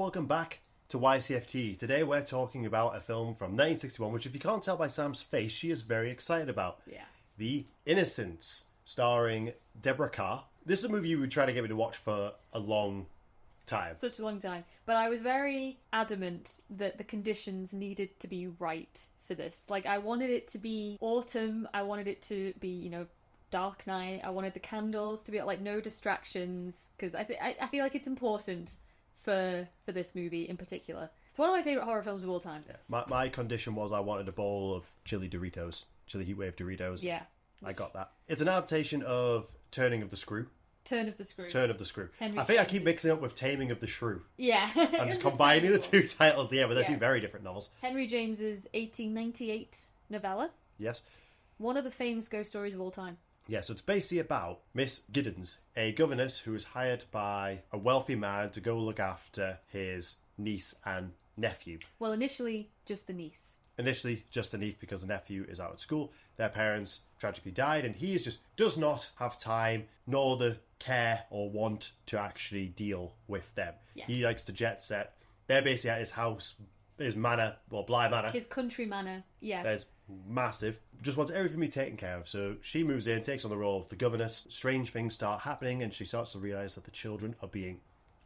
welcome back to Ycft. Today we're talking about a film from 1961, which if you can't tell by Sam's face, she is very excited about. Yeah. The Innocents, starring Deborah Kerr. This is a movie you would try to get me to watch for a long time. Such a long time. But I was very adamant that the conditions needed to be right for this. Like, I wanted it to be autumn, I wanted it to be, dark night, I wanted the candles to be like no distractions, because I feel like it's important for this movie in particular. It's one of my favourite horror films of all time. Yeah. My condition was I wanted a bowl of chili heatwave Doritos. Yeah. I got that. It's an adaptation of Turn of the Screw. Turn of the Screw. I think I keep mixing up with Taming of the Shrew. Yeah. I'm just combining the two titles there, but they're two very different novels. Henry James's 1898 novella. Yes. One of the famous ghost stories of all time. Yeah, so it's basically about Miss Giddens, a governess who is hired by a wealthy man to go look after his niece and nephew. Well, initially, just the niece. Initially, just the niece because the nephew is out at school. Their parents tragically died, and he does not have time nor the care or want to actually deal with them. Yes. He likes to jet set. They're basically at his house, his manor, well, Bly Manor. His country manor, yeah. There's massive. Just wants everything to be taken care of. So she moves in, takes on the role of the governess. Strange things start happening, and she starts to realise that the children are being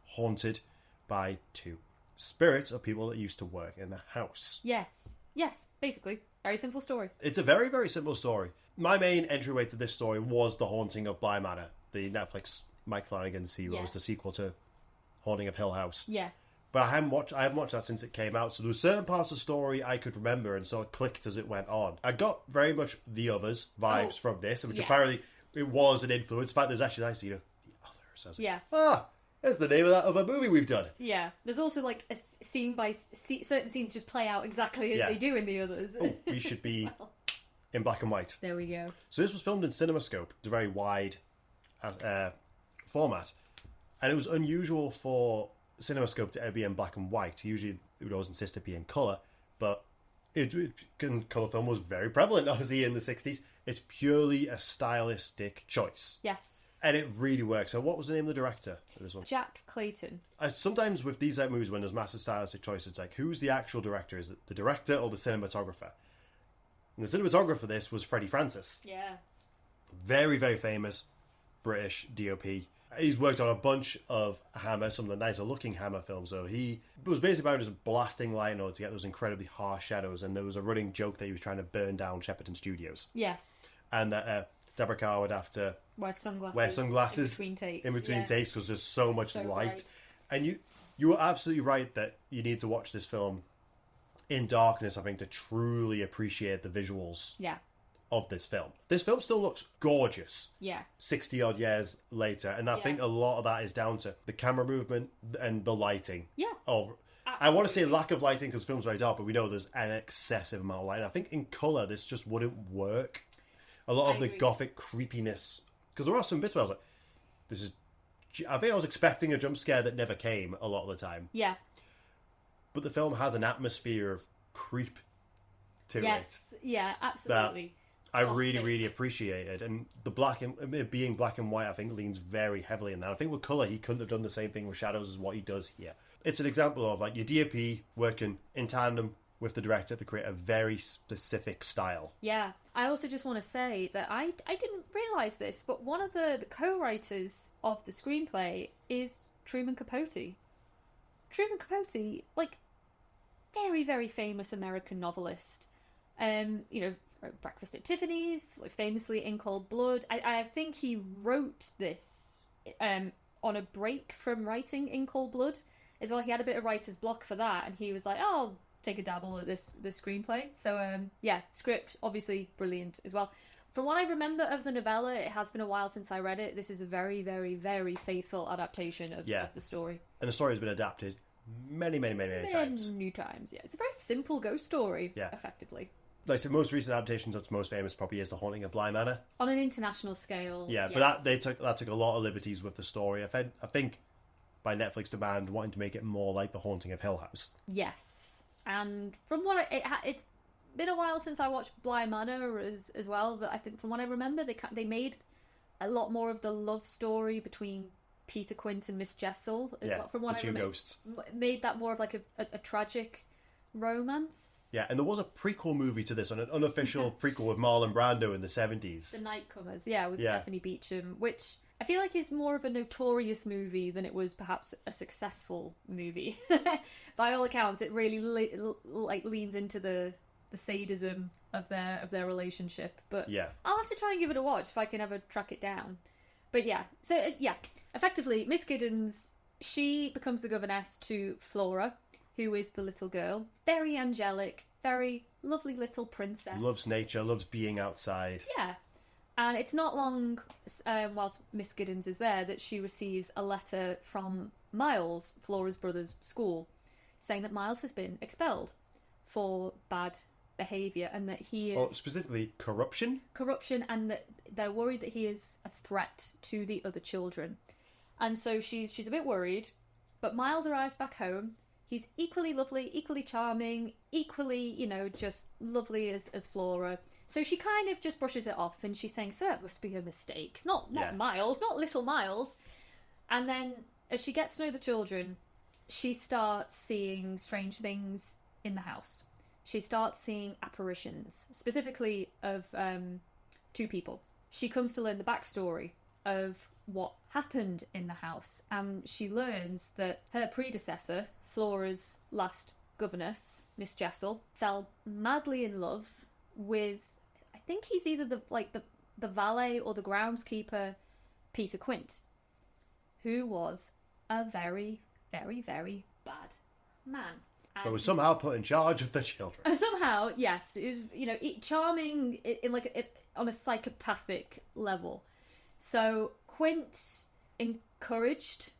haunted by two spirits of people that used to work in the house. Yes, basically. Very simple story. It's a very, very simple story. My main entryway to this story was The Haunting of Bly Manor, the Netflix Mike Flanagan series, the sequel to Haunting of Hill House. Yeah. But I haven't watched that since it came out, so there were certain parts of the story I could remember and sort of clicked as it went on. I got very much The Others vibes from this, which apparently it was an influence. In fact, there's actually nice, The Others. That's the name of that other movie we've done. Yeah. There's also like a scene by certain scenes just play out exactly as they do in The Others. We should be in black and white. There we go. So this was filmed in CinemaScope. It's a very wide format, and it was unusual for CinemaScope to ever be in black and white. Usually it would always insist it be in colour, but colour film was very prevalent obviously in the 60s. It's purely a stylistic choice. Yes. And it really works. So what was the name of the director for this one? Jack Clayton. Sometimes with these type movies when there's massive stylistic choice, it's like, who's the actual director? Is it the director or the cinematographer? And the cinematographer for this was Freddie Francis. Yeah. Very, very famous British DOP. He's worked on a bunch of Hammer, some of the nicer looking Hammer films. So he was basically about just blasting light in order to get those incredibly harsh shadows. And there was a running joke that he was trying to burn down Shepperton Studios. Yes. And that Deborah Kerr would have to wear sunglasses in between takes because there's so much light. Bright. And you were absolutely right that you need to watch this film in darkness, I think, to truly appreciate the visuals. Yeah. Of this film. This film still looks gorgeous. Yeah. 60 odd years later. And I think a lot of that is down to the camera movement and the lighting. Yeah. I want to say lack of lighting because the film's very dark, but we know there's an excessive amount of light. I think in colour this just wouldn't work. A lot of the Gothic creepiness. Because there are some bits where I was like, I think I was expecting a jump scare that never came a lot of the time. Yeah. But the film has an atmosphere of creep to it. Yeah, absolutely. I really, really appreciated, and being black and white, I think leans very heavily in that. I think with colour, he couldn't have done the same thing with shadows as what he does here. It's an example of like your DOP working in tandem with the director to create a very specific style. Yeah, I also just want to say that I didn't realise this, but one of the co-writers of the screenplay is Truman Capote. Truman Capote, like, very, very famous American novelist. Breakfast at Tiffany's, like famously In Cold Blood. I think he wrote this on a break from writing In Cold Blood as well. He had a bit of writer's block for that, and he was like, I'll take a dabble at this screenplay. So script obviously brilliant as well. From what I remember of the novella, it has been a while since I read it. This is a very, very, very faithful adaptation of the story. And the story has been adapted many times. Many times, yeah. It's a very simple ghost story, effectively. Like, so most recent adaptations that's most famous probably is The Haunting of Bly Manor. On an international scale. Yeah, yes. But that took a lot of liberties with the story. I think by Netflix demand, wanting to make it more like The Haunting of Hill House. Yes. And from what it's been a while since I watched Bly Manor as well, but I think from what I remember, they made a lot more of the love story between Peter Quint and Miss Jessel, from the what I two remember, ghosts. made that more of like a tragic romance. Yeah, and there was a prequel movie to this, an unofficial prequel with Marlon Brando in the 70s. The Nightcomers, with Stephanie Beacham, which I feel like is more of a notorious movie than it was perhaps a successful movie. By all accounts, it really leans into the sadism of their relationship. But I'll have to try and give it a watch if I can ever track it down. But effectively, Miss Giddens, she becomes the governess to Flora, who is the little girl. Very angelic, very lovely little princess. Loves nature, loves being outside. Yeah. And it's not long whilst Miss Giddens is there that she receives a letter from Miles, Flora's brother's school, saying that Miles has been expelled for bad behaviour and that he is... Or specifically, corruption? Corruption, and that they're worried that he is a threat to the other children. And so she's a bit worried, but Miles arrives back home. He's equally lovely, equally charming, equally, just lovely as Flora. So she kind of just brushes it off and she thinks, it must be a mistake. Not Miles, not little Miles. And then as she gets to know the children, she starts seeing strange things in the house. She starts seeing apparitions, specifically of two people. She comes to learn the backstory of what happened in the house. And she learns that her predecessor, Flora's last governess, Miss Jessel, fell madly in love with, I think he's either the valet or the groundskeeper, Peter Quint, who was a very, very, very bad man. But was somehow put in charge of the children. Somehow, yes. It was, charming on a psychopathic level. So Quint encouraged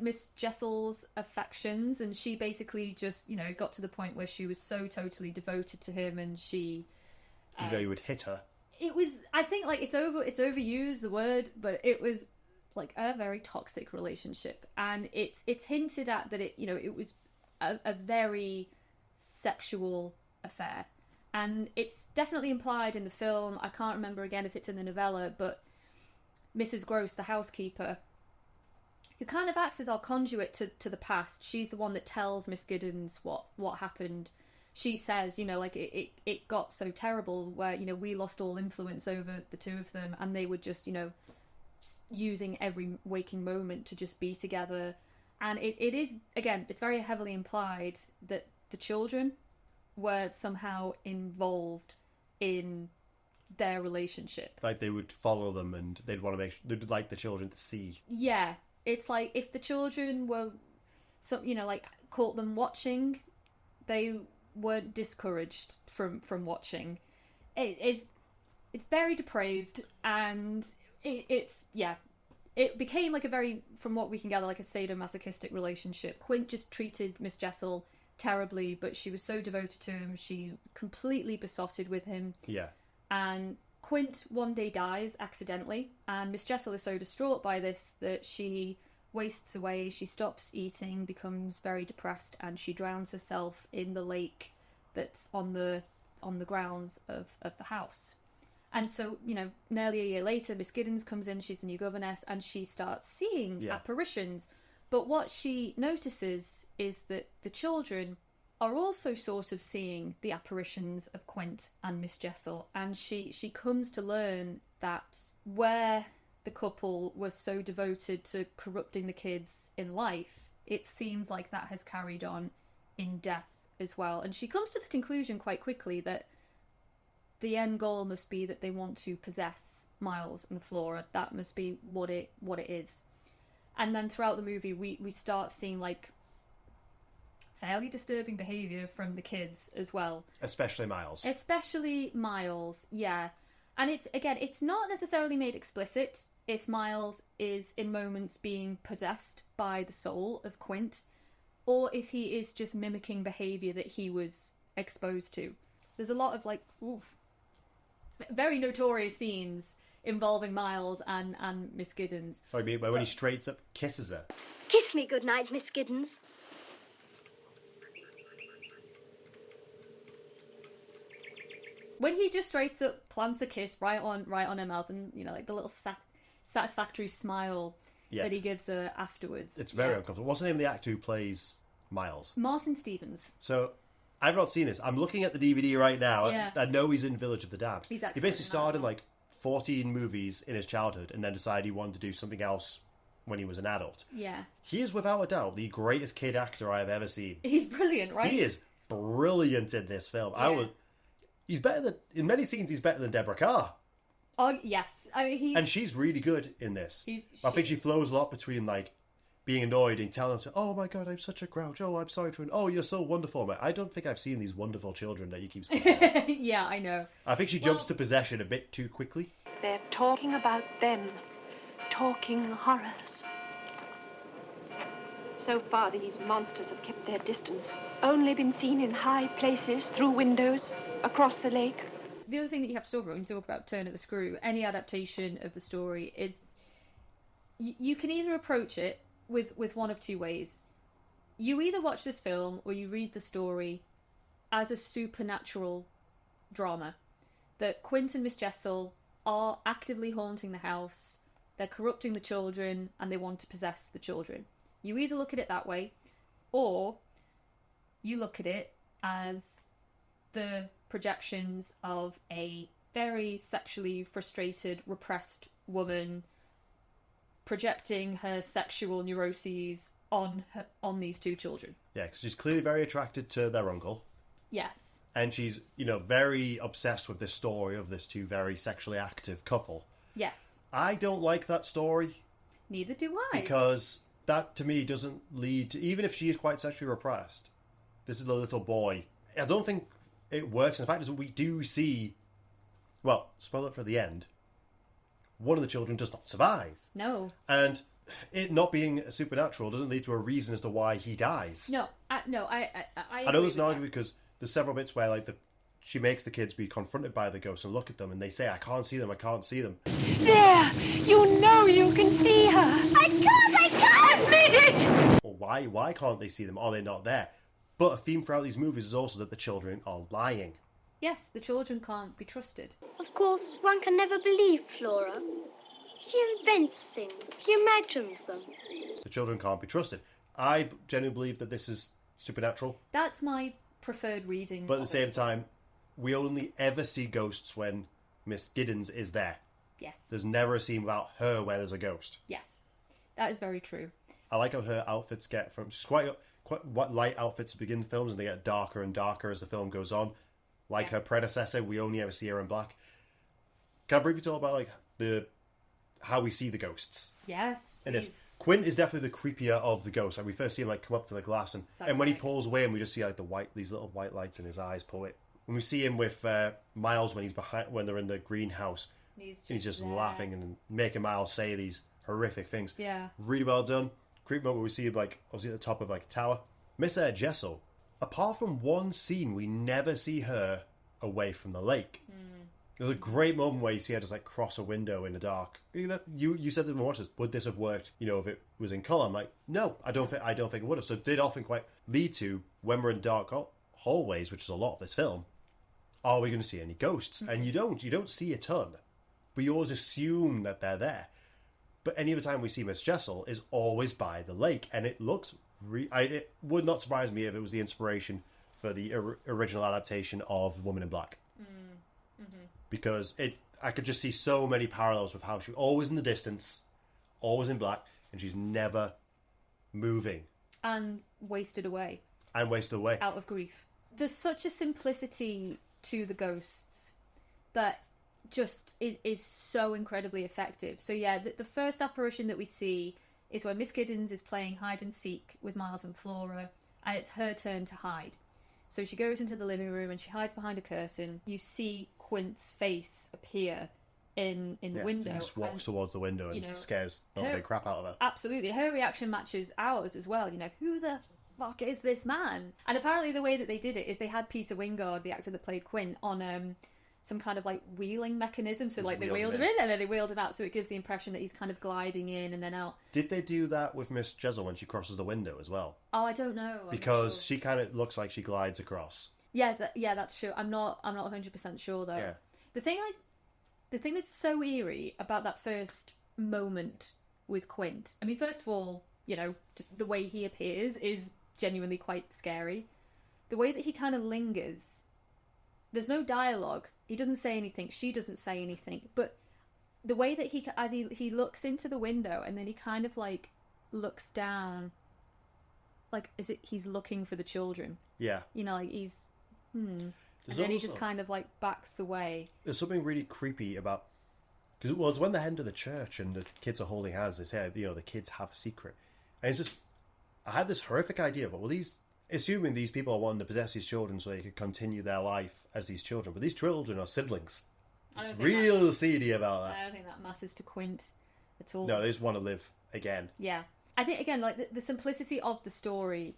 Miss Jessel's affections, and she basically just, got to the point where she was so totally devoted to him, and she... you would hit her. It was, I think, it's overused, the word, but it was, a very toxic relationship. And it's hinted at that it was a very sexual affair. And it's definitely implied in the film. I can't remember again if it's in the novella, but Mrs. Gross, the housekeeper, who kind of acts as our conduit to the past. She's the one that tells Miss Giddens what happened. She says, it got so terrible where, we lost all influence over the two of them, and they were just, using every waking moment to just be together. And it is, again, it's very heavily implied that the children were somehow involved in their relationship. They would follow them, and they'd they'd like the children to see. Yeah. It's if the children were, caught them watching, they were discouraged from watching. It's very depraved, and it became a very, from what we can gather, a sadomasochistic relationship. Quint just treated Miss Jessel terribly, but she was so devoted to him, she completely besotted with him. Yeah. And Quint one day dies accidentally, and Miss Jessel is so distraught by this that she wastes away, she stops eating, becomes very depressed, and she drowns herself in the lake that's on the grounds of the house. And so, nearly a year later, Miss Giddens comes in, she's the new governess, and she starts seeing apparitions. But what she notices is that the children are also sort of seeing the apparitions of Quint and Miss Jessel, and she comes to learn that where the couple was so devoted to corrupting the kids in life, it seems like that has carried on in death as well. And she comes to the conclusion quite quickly that the end goal must be that they want to possess Miles and Flora. That must be what it is. And then throughout the movie, we start seeing fairly disturbing behaviour from the kids as well. Especially Miles. Yeah. And it's not necessarily made explicit if Miles is in moments being possessed by the soul of Quint, or if he is just mimicking behaviour that he was exposed to. There's a lot of very notorious scenes involving Miles and Miss Giddens. Oh, you mean when he straight up kisses her? Kiss me goodnight, Miss Giddens. When he just straight up plants a kiss right on her mouth, and the little satisfactory smile. Yeah. that he gives her afterwards. It's very uncomfortable. What's the name of the actor who plays Miles? Martin Stevens. So, I've not seen this. I'm looking at the DVD right now. Yeah. I know he's in Village of the Damned. He's He excellent basically in that starred as in well. like 14 movies in his childhood and then decided he wanted to do something else when he was an adult. Yeah. He is without a doubt the greatest kid actor I have ever seen. He's brilliant, right? He is brilliant in this film. He's better than, in many scenes, he's better than Deborah Carr. Oh, yes. I mean, he's... And she's really good in this. She's- I think she she's- flows a lot between like being annoyed and telling him, oh my god, I'm such a grouch. Oh, I'm sorry for. Oh, you're so wonderful, mate. I don't think I've seen these wonderful children that you keep speaking of. Yeah, I know. I think she jumps to possession a bit too quickly. They're talking about them. Talking horrors. So far, these monsters have kept their distance. Only been seen in high places, through windows, across the lake. The other thing that you have to talk about when you talk about Turn of the Screw, any adaptation of the story is... You can either approach it with one of two ways. You either watch this film or you read the story as a supernatural drama. That Quint and Miss Jessel are actively haunting the house, they're corrupting the children, and they want to possess the children. You either look at it that way, or you look at it as the projections of a very sexually frustrated, repressed woman projecting her sexual neuroses on these two children. Yeah, because she's clearly very attracted to their uncle. Yes. And she's, very obsessed with this story of this two very sexually active couple. Yes. I don't like that story Neither do I. because that, to me, doesn't lead to... Even if she is quite sexually repressed, this is a little boy. I don't think it works. And the fact is, we do see... Well, spoiler for the end. One of the children does not survive. No. And it not being supernatural doesn't lead to a reason as to why he dies. No. I know agree there's with an that. argument because there's several bits where she makes the kids be confronted by the ghosts and look at them and they say, I can't see them, I can't see them. There! You know you can see her! I can't! Admit it! Well, why can't they see them? Are they not there? But a theme throughout these movies is also that the children are lying. Yes, the children can't be trusted. Of course, one can never believe Flora. She invents things. She imagines them. The children can't be trusted. I genuinely believe that this is supernatural, That's my preferred reading. but at the of same it. time, we only ever see ghosts when Miss Giddens is there. Yes. There's never a scene without her where there's a ghost. Yes. That is very true. I like how her outfits get from... She's quite light outfits to begin the films, and they get darker and darker as the film goes on. Like her predecessor, we only ever see her in black. Can I briefly talk about how we see the ghosts? Yes, And please. Quint is definitely the creepier of the ghosts. Like we first see him come up to the glass, and when he right? pulls away, and we just see these little white lights in his eyes pull it. When we see him with Miles when they're in the greenhouse, he's just there. laughing and making Miles say these horrific things. Yeah. Really well done. Creep moment where we see him obviously at the top of a tower. Miss Jessel, apart from one scene, we never see her away from the lake. There's a great moment where you see her just cross a window in the dark. You said to the watchers, would this have worked? If it was in colour. I'm like, no, I don't think it would have. So it did often quite lead to when we're in dark hallways, which is a lot of this film. Are we going to see any ghosts? And you don't see a ton, but you always assume that they're there. But any other time we see Miss Jessel is always by the lake, and it looks. It would not surprise me if it was the inspiration for the original adaptation of Woman in Black. Because I could just see so many parallels with how she's always in the distance, always in black, and she's never moving. And wasted away. And wasted away. Out of grief. There's such a simplicity to the ghosts that just is so incredibly effective. So yeah, the first apparition that we see is when Miss Giddens is playing hide and seek with Miles and Flora, and it's her turn to hide. So she goes into the living room and she hides behind a curtain. You see Quint's face appear in the window. So he just walks towards the window and scares the big crap out of her. Absolutely. Her reaction matches ours as well. Who the fuck is this man? And apparently the way that they did it is they had Peter Wingard, the actor that played Quint, on some kind of wheeling mechanism. So they wheeled him in and then they wheeled him out, so it gives the impression that he's kind of gliding in and then out. Did they do that with Miss Jessel when she crosses the window as well? Oh, I don't know. Because she kind of looks like she glides across. Yeah, that's true. I'm not 100% sure though. Yeah. The thing that's so eerie about that first moment with Quint. I mean, first of all, you know, the way he appears is genuinely quite scary. The way that he kind of lingers, there's no dialogue. He doesn't say anything. She doesn't say anything. But the way that he looks into the window and then he kind of like looks down, like he's looking for the children. Yeah. You know, like he's and then he just kind of like backs away. There's something really creepy about, because it's when they're heading to the church and the kids are holding hands. They say, you know, the kids have a secret, and it's just, I had this horrific idea, but assuming these people are wanting to possess these children so they could continue their life as these children, but these children are siblings. It's real seedy about that. I don't think that matters to Quint at all. No, they just want to live again. Yeah, I think again, like the simplicity of the story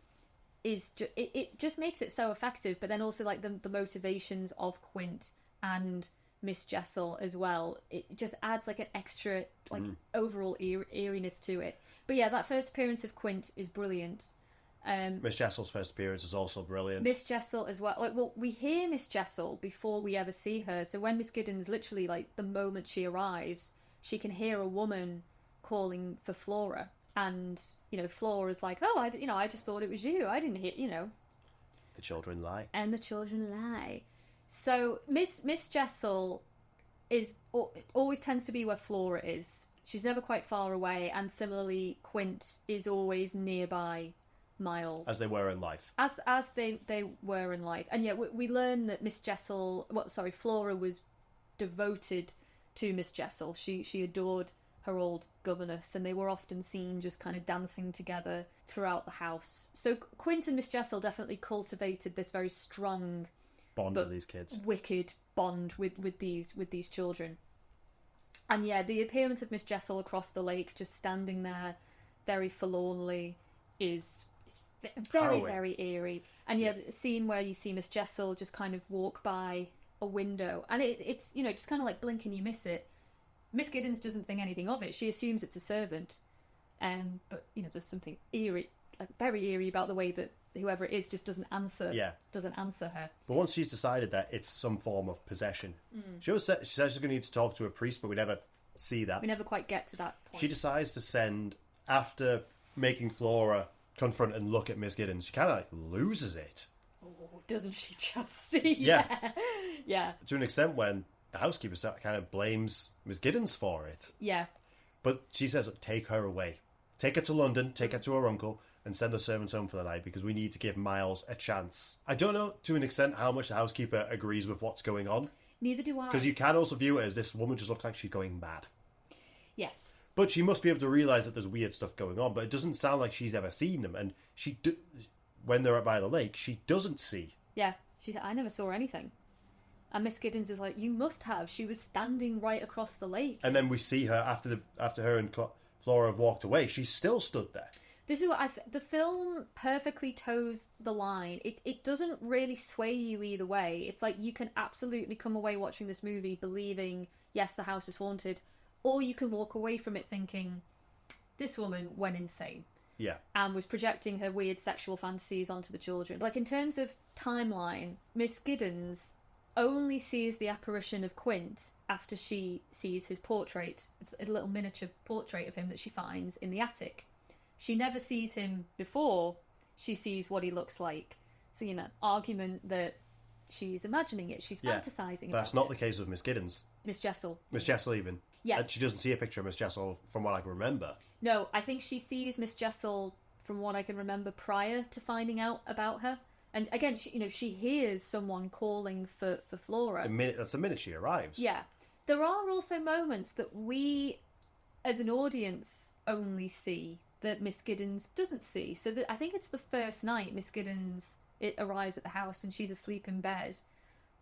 is it just makes it so effective. But then also like the motivations of Quint and Miss Jessel as well. It just adds like an extra like overall eeriness to it. But yeah, that first appearance of Quint is brilliant. Miss Jessel's first appearance is also brilliant. Miss Jessel as well. Like, well, we hear Miss Jessel before we ever see her. So when Miss Giddens, literally, like the moment she arrives, she can hear a woman calling for Flora, and you know, Flora's like, "Oh, I just thought it was you. I didn't hear, you know." The children lie. And the children lie. So Miss Jessel always tends to be where Flora is. She's never quite far away, and similarly, Quint is always nearby. Miles, as they were in life, as they were in life. And yet we learn that Flora was devoted to Miss Jessel. She adored her old governess, and they were often seen just kind of dancing together throughout the house. So Quint and Miss Jessel definitely cultivated this very strong bond with these kids, wicked bond with these children. And yeah, the appearance of Miss Jessel across the lake, just standing there very forlornly, is very, harrowing. Very eerie. And yeah, the scene where you see Miss Jessel just kind of walk by a window, and it's, you know, just kind of like blink and you miss it. Miss Giddens doesn't think anything of it. She assumes it's a servant. But, you know, there's something eerie, like very eerie about the way that whoever it is just doesn't answer her. But once she's decided that it's some form of possession, she says she's going to need to talk to a priest, but we never see that. We never quite get to that point. She decides to send, after making Flora confront and look at Miss Giddens, she kind of like loses it. Oh, doesn't she just? Yeah. To an extent when the housekeeper kind of blames Miss Giddens for it. Yeah. But she says, take her away. Take her to London, take her to her uncle, and send the servants home for the night, because we need to give Miles a chance. I don't know, to an extent, how much the housekeeper agrees with what's going on. Neither do I. Because you can also view it as this woman just looks like she's going mad. Yes. But she must be able to realise that there's weird stuff going on. But it doesn't sound like she's ever seen them. And when they're by the lake, she doesn't see. Yeah. She said, I never saw anything. And Miss Giddens is like, you must have. She was standing right across the lake. And then we see her, after her and Flora have walked away, she's still stood there. This is what the film perfectly toes the line. It doesn't really sway you either way. It's like you can absolutely come away watching this movie believing, yes, the house is haunted. Or you can walk away from it thinking, this woman went insane. Yeah. And was projecting her weird sexual fantasies onto the children. Like, in terms of timeline, Miss Giddens only sees the apparition of Quint after she sees his portrait. It's a little miniature portrait of him that she finds in the attic. She never sees him before she sees what he looks like. So, you know, argument that she's imagining it, she's fantasizing about it. That's not the case with Miss Giddens. Miss Jessel. Miss Jessel even. Yeah. She doesn't see a picture of Miss Jessel from what I can remember. No, I think she sees Miss Jessel from what I can remember prior to finding out about her. And again, she hears someone calling for Flora. That's the minute she arrives. Yeah. There are also moments that we, as an audience, only see that Miss Giddens doesn't see. So I think it's the first night Miss Giddens arrives at the house and she's asleep in bed.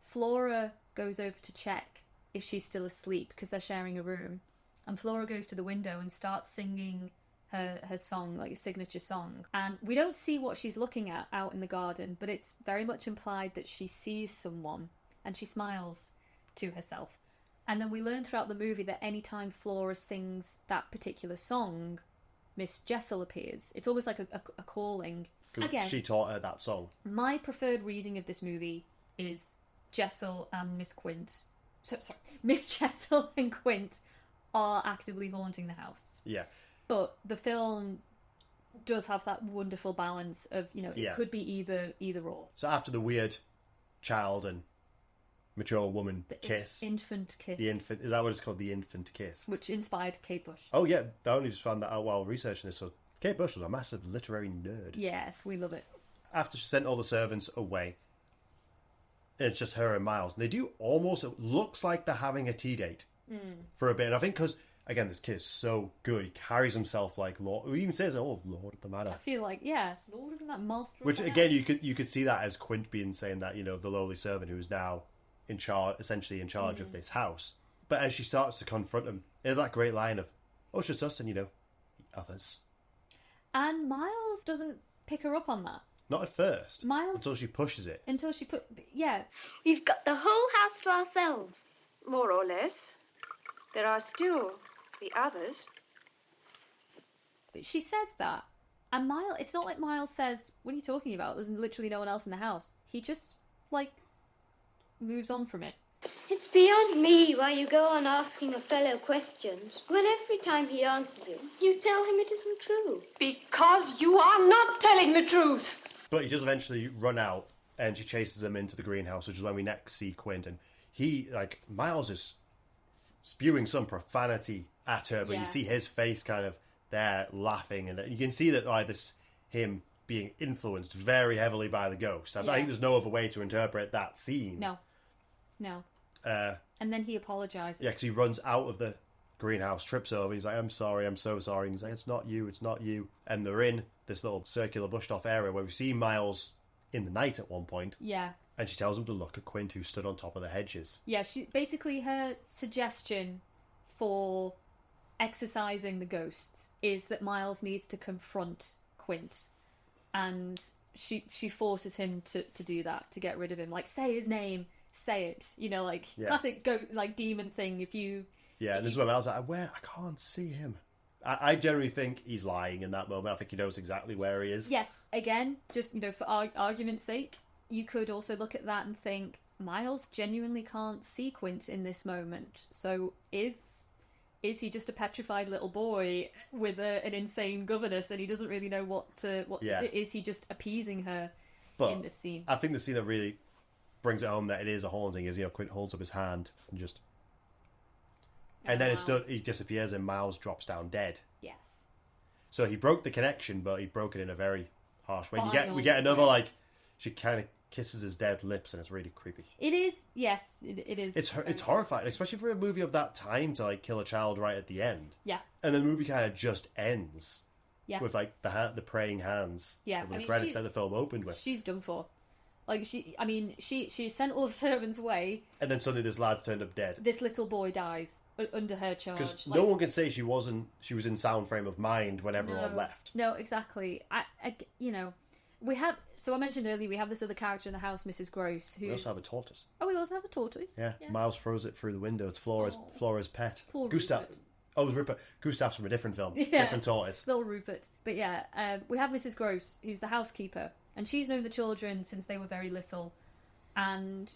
Flora goes over to check if she's still asleep because they're sharing a room. And Flora goes to the window and starts singing her song, like a signature song. And we don't see what she's looking at out in the garden, but it's very much implied that she sees someone and she smiles to herself. And then we learn throughout the movie that anytime Flora sings that particular song, Miss Jessel appears. It's almost like a calling. Because she taught her that song. My preferred reading of this movie is Jessel and Miss Quint. Miss Jessel and Quint are actively haunting the house. Yeah. But the film does have that wonderful balance of, it could be either or. So after the weird child and mature woman kiss. Infant kiss. The infant, is that what it's called? The infant kiss. Which inspired Kate Bush. Oh yeah, I only just found that out while researching this. So Kate Bush was a massive literary nerd. Yes, we love it. After she sent all the servants away, it's just her and Miles. And they do almost, it looks like they're having a tea date for a bit. And I think because, again, this kid is so good. He carries himself like Lord. He even says, "Oh, Lord of the Manor." I feel like, Lord of that master. Which, again, you could see that as Quint being saying that, the lowly servant who is now essentially in charge of this house. But as she starts to confront him, there's that great line of, "Oh, it's just us and, the others." And Miles doesn't pick her up on that. Not at first. Miles... Until she pushes it. We've got the whole house to ourselves. More or less. There are still the others. She says that. And Miles... It's not like Miles says, "What are you talking about? There's literally no one else in the house." He just, moves on from it. It's beyond me why you go on asking a fellow questions when every time he answers you tell him it isn't true. Because you are not telling the truth. But he does eventually run out, and she chases him into the greenhouse, which is when we next see Quint. And he, Miles is spewing some profanity at her, but you see his face kind of there laughing, and you can see that this him being influenced very heavily by the ghost. I think there's no other way to interpret that scene. No. And then he apologizes. Yeah, because he runs out of the greenhouse, trips over, he's like, "I'm sorry, I'm so sorry." And he's like, "It's not you, it's not you." And they're in this little circular bushed off area where we see Miles in the night at one point. Yeah. And she tells him to look at Quint, who stood on top of the hedges. Yeah, basically her suggestion for exorcising the ghosts is that Miles needs to confront Quint. And she forces him to do that, to get rid of him. Say his name, say it. Classic demon thing. If you... Yeah, and this is where Miles like, "Where? I can't see him." I generally think he's lying in that moment. I think he knows exactly where he is. Yes. Again, just, for argument's sake, you could also look at that and think, Miles genuinely can't see Quint in this moment. So is he just a petrified little boy with an insane governess and he doesn't really know what to do? Is he just appeasing her in this scene? I think the scene that really brings it home that it is a haunting is, Quint holds up his hand and just... And then he disappears and Miles drops down dead. Yes. So he broke the connection, but he broke it in a very harsh way. We get another, she kind of kisses his dead lips, and it's really creepy. It is, yes, it is. It's horrifying, especially for a movie of that time to, kill a child right at the end. Yeah. And the movie kind of just ends. Yeah. With, the praying hands. Yeah. The credits that the film opened with. She's done for. She sent all the servants away. And then suddenly this lad's turned up dead. This little boy dies under her charge. Because no one can say she was in sound frame of mind when everyone left. No, exactly. We have... So I mentioned earlier, we have this other character in the house, Mrs. Gross, who... We also have a tortoise. Oh, we also have a tortoise? Yeah. Miles throws it through the window. It's Flora's pet. Poor Gustav. Rupert. Oh, it was Rupert. Gustav's from a different film. Yeah. Different tortoise. Little Rupert. But yeah, we have Mrs. Gross, who's the housekeeper. And she's known the children since they were very little. And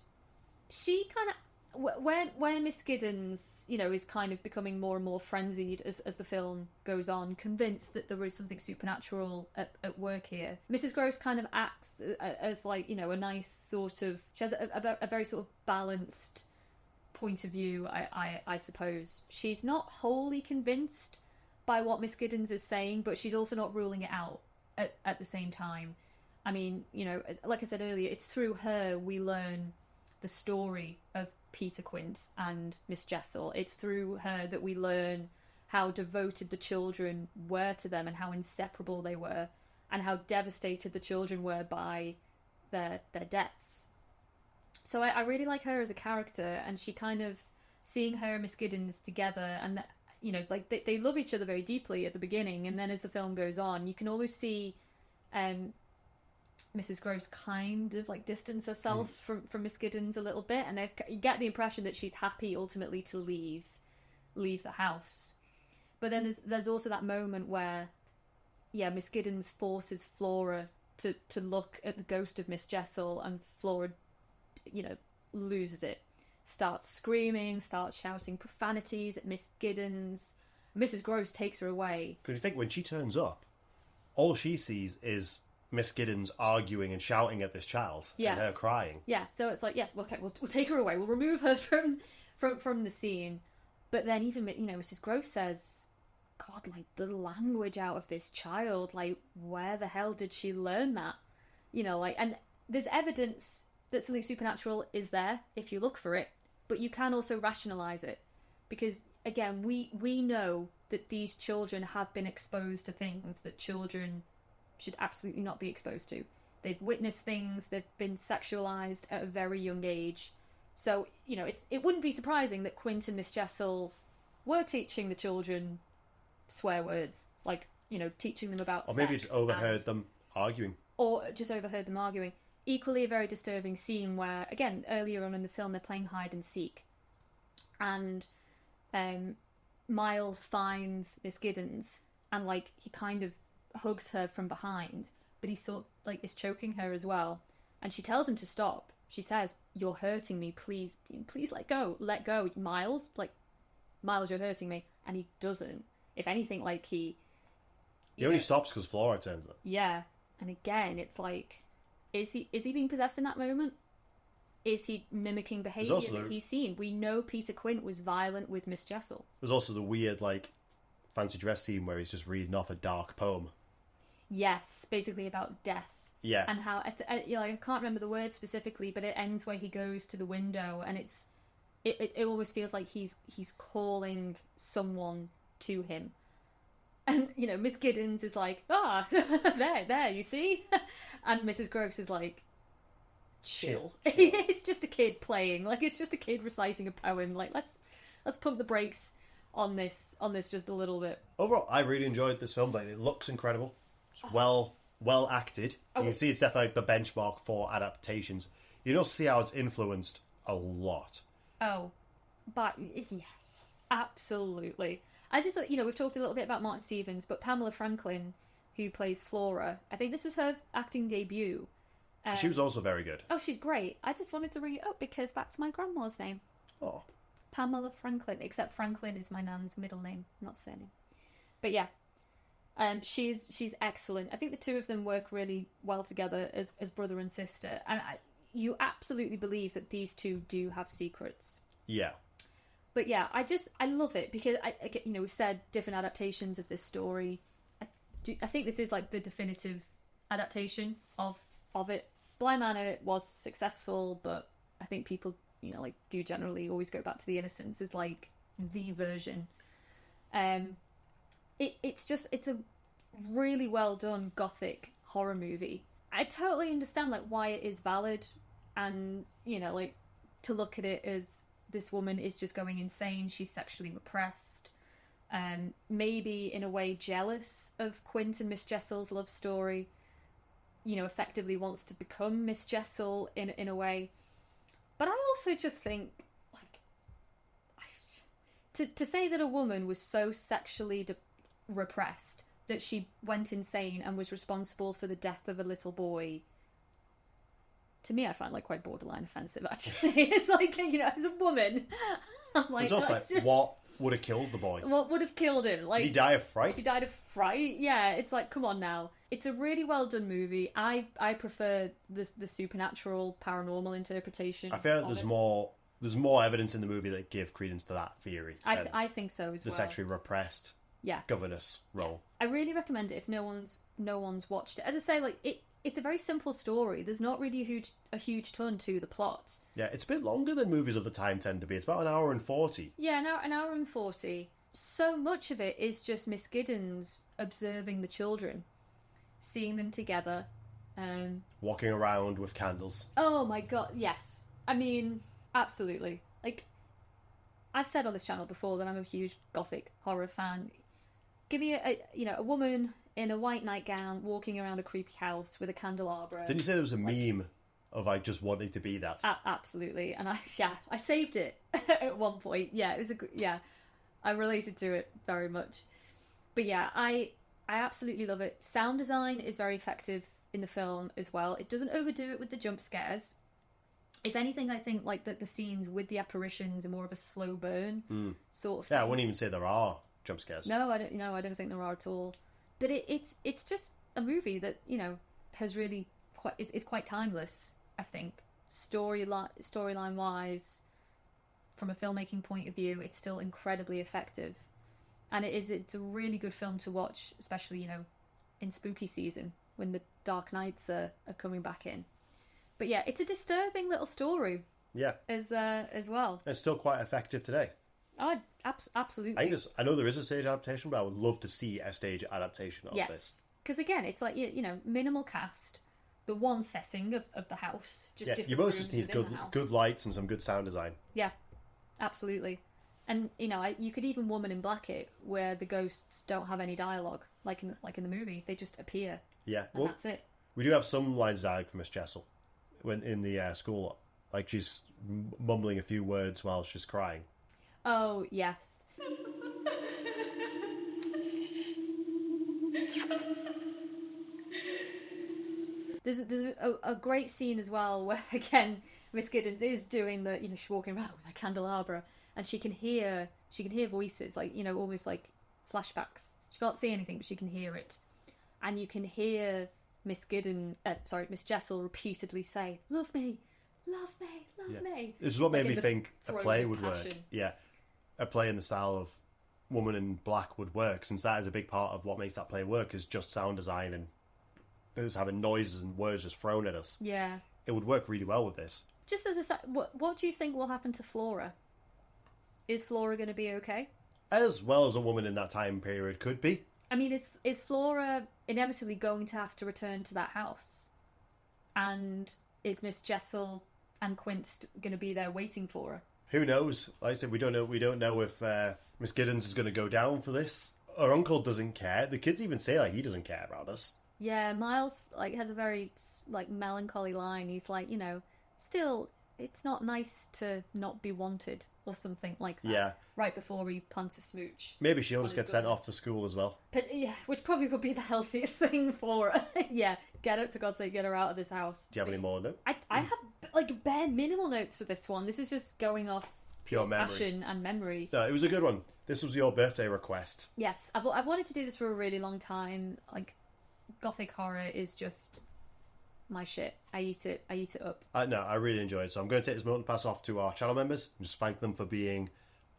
she kind of... Where Miss Giddens, is kind of becoming more and more frenzied as the film goes on, convinced that there is something supernatural at work here, Mrs. Gross kind of acts as a nice sort of... She has a very sort of balanced point of view, I suppose. She's not wholly convinced by what Miss Giddens is saying, but she's also not ruling it out at the same time. I mean, like I said earlier, it's through her we learn the story of Peter Quint and Miss Jessel. It's through her that we learn how devoted the children were to them and how inseparable they were and how devastated the children were by their deaths. So I really like her as a character, and she kind of... Seeing her and Miss Giddens together, and they love each other very deeply at the beginning, and then as the film goes on, you can almost see Mrs. Gross kind of distance herself from Miss Giddens a little bit, and you get the impression that she's happy ultimately to leave the house. But then there's also that moment where, Miss Giddens forces Flora to look at the ghost of Miss Jessel, and Flora, loses it, starts screaming, starts shouting profanities at Miss Giddens. Mrs. Gross takes her away. Because you think when she turns up, all she sees is Miss Giddens arguing and shouting at this child, and her crying. Yeah, so it's like, yeah, okay, we'll take her away. We'll remove her from the scene. But then even, Mrs. Gross says, God, like, the language out of this child, like, where the hell did she learn that? And there's evidence that something supernatural is there if you look for it, but you can also rationalise it. Because, again, we know that these children have been exposed to things that children should absolutely not be exposed to. They've witnessed things, they've been sexualised at a very young age. So, it wouldn't be surprising that Quint and Miss Jessel were teaching the children swear words, like, teaching them about sex. Or maybe just overheard them arguing. Or just overheard them arguing. Equally a very disturbing scene where, again, earlier on in the film, they're playing hide and seek. And Miles finds Miss Giddens and, like, he kind of hugs her from behind, but he sort of, like, is choking her as well. And she tells him to stop. She says, "You're hurting me, please let go, Miles, Miles, you're hurting me." And he doesn't. If anything, like, he only stops because Flora turns up. Yeah. And again, it's like, is he being possessed in that moment? Is he mimicking behaviour that he's seen? We know Peter Quint was violent with Miss Jessel. There's also the weird, like, fancy dress scene where he's just reading off a dark poem. Yes, basically about death. Yeah. And how, I can't remember the words specifically, but it ends where he goes to the window, and it always feels like he's calling someone to him. And, Miss Giddens is like, there, you see? And Mrs. Gross is like, chill. It's just a kid playing. Like, it's just a kid reciting a poem. Like, let's pump the brakes on this just a little bit. Overall, I really enjoyed this film. Like, it looks incredible. It's well acted. You can see it's definitely the benchmark for adaptations. You can also see how it's influenced a lot. Oh, but yes, absolutely. I just thought, we've talked a little bit about Martin Stevens, but Pamela Franklin, who plays Flora, I think this was her acting debut. She was also very good. Oh, she's great. I just wanted to ring it up because that's my grandma's name. Oh. Pamela Franklin, except Franklin is my nan's middle name, not surname. But yeah, she's excellent. I think the two of them work really well together as brother and sister. And you absolutely believe that these two do have secrets. Yeah. But yeah, I love it because we've said different adaptations of this story. I think this is like the definitive adaptation of it. Bly Manor was successful, but I think people do generally always go back to The Innocents as like the version. It's a really well done Gothic horror movie. I totally understand like why it is valid, and to look at it as this woman is just going insane. She's sexually repressed. Maybe in a way jealous of Quint and Miss Jessel's love story. Effectively wants to become Miss Jessel in a way. But I also just think, like, to say that a woman was so sexually repressed that she went insane and was responsible for the death of a little boy, to me, I find like quite borderline offensive. Actually, it's like as a woman, I'm like, it's also like, what would have killed the boy? What would have killed him? Like, did he die of fright? He died of fright. Yeah, it's like, come on now. It's a really well done movie. I prefer the supernatural, paranormal interpretation. I feel like there's more evidence in the movie that give credence to that theory. I think so as well. The sexually repressed governess role. I really recommend it if no one's watched it. As I say, like it's a very simple story. There's not really a huge ton to the plot. Yeah, it's a bit longer than movies of the time tend to be. It's about an hour and 40. Yeah, an hour and 40. So much of it is just Miss Giddens observing the children, seeing them together. Walking around with candles. Oh my god, yes. I mean, absolutely. Like, I've said on this channel before that I'm a huge Gothic horror fan. Give me a woman in a white nightgown walking around a creepy house with a candelabra. Didn't you say there was a meme of like just wanting to be that? Absolutely, and I saved it at one point. Yeah, it was I related to it very much. But yeah, I absolutely love it. Sound design is very effective in the film as well. It doesn't overdo it with the jump scares. If anything, I think like that the scenes with the apparitions are more of a slow burn sort of thing. Yeah, I wouldn't even say there are jump scares. No, I don't. No, I don't think there are at all. But it's just a movie that has really is quite timeless. I think storyline wise, from a filmmaking point of view, it's still incredibly effective, and it's a really good film to watch, especially in spooky season when the Dark Nights are coming back in. But yeah, it's a disturbing little story. Yeah, as well. It's still quite effective today. Oh, absolutely. I know there is a stage adaptation, but I would love to see a stage adaptation of this. Yes, because again, it's like minimal cast, the one setting of the house, just different you most rooms just need within the house. good lights and some good sound design. Yeah, absolutely. And you could even Woman in Black it, where the ghosts don't have any dialogue, like in the movie. They just appear. Yeah, and that's it. We do have some lines of dialogue from Miss Jessel when in the school, like she's mumbling a few words while she's crying. Oh yes. There's a great scene as well where again Miss Giddens is doing the she's walking around with a candelabra and she can hear voices, like almost like flashbacks. She can't see anything, but she can hear it, and you can hear Miss Jessel repeatedly say, "Love me, love me, love me." This is what made me in think a play would passion. work. Yeah, a play in the style of Woman in Black would work, since that is a big part of what makes that play work is just sound design and us having noises and words just thrown at us. Yeah, it would work really well with this. Just as what do you think will happen to Flora? Is Flora going to be okay? As well as a woman in that time period could be. I mean, is Flora inevitably going to have to return to that house? And is Miss Jessel and Quint going to be there waiting for her? Who knows? Like I said, we don't know. We don't know if Miss Giddens is going to go down for this. Her uncle doesn't care. The kids even say he doesn't care about us. Yeah, Miles has a very melancholy line. He's like, still, it's not nice to not be wanted or something like that. Yeah. Right before he plants a smooch. Maybe she'll just get sent off to school as well. But yeah, which probably would be the healthiest thing for her. Yeah, get it, for God's sake, get her out of this house. Do you have any more notes? I have bare minimal notes for this one. This is just going off pure memory. Passion and memory. No, it was a good one. This was your birthday request. Yes, I've wanted to do this for a really long time. Gothic horror is just my shit. I eat it up. No, I really enjoyed it. So I'm going to take this moment to pass off to our channel members and just thank them for being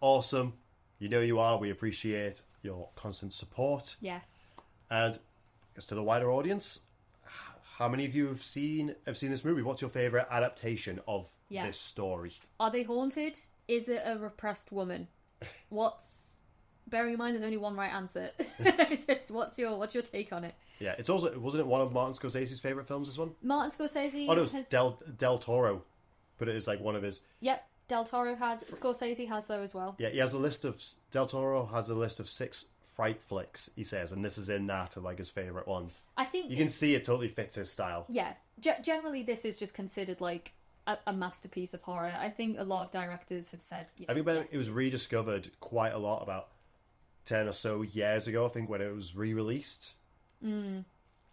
awesome. You are. We appreciate your constant support. Yes. And as to the wider audience, how many of you have seen this movie? What's your favourite adaptation of this story? Are they haunted? Is it a repressed woman? Bearing in mind there's only one right answer. What's your take on it? Yeah, it's also, wasn't it one of Martin Scorsese's favourite films, this one? Martin Scorsese. Oh, no, it was Del Toro. But it is one of his. Yep, Del Toro has. Scorsese has though as well. Yeah, Del Toro has a list of 6 fright flicks, he says, and this is in that of his favourite ones. I think you can see it totally fits his style. Yeah, generally this is just considered a masterpiece of horror. I think a lot of directors have said. I mean, it was rediscovered quite a lot about 10 or so years ago, I think, when it was re-released. And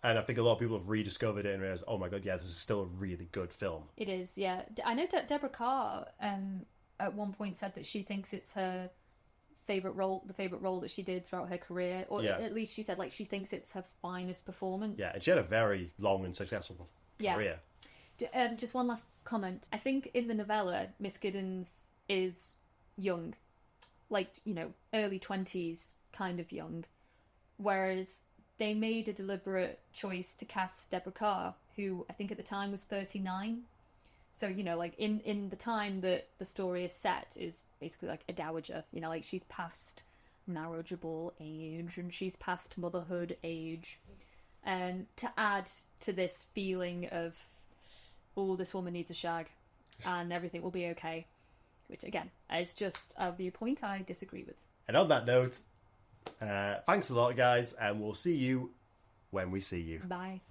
I think a lot of people have rediscovered it and realized, oh my god, yeah, this is still a really good film. It is, yeah. I know Deborah Carr at one point said that she thinks it's her the favourite role that she did throughout her career, or at least she said she thinks it's her finest performance. Yeah, and she had a very long and successful career. Just one last comment. I think in the novella, Miss Giddens is young, early 20s, kind of young, whereas they made a deliberate choice to cast Deborah Carr, who I think at the time was 39. So, in the time that the story is set is basically a dowager. She's past marriageable age and she's past motherhood age. And to add to this feeling of, oh, this woman needs a shag and everything will be okay. Which, again, is just a viewpoint I disagree with. And on that note, thanks a lot, guys, and we'll see you when we see you. Bye.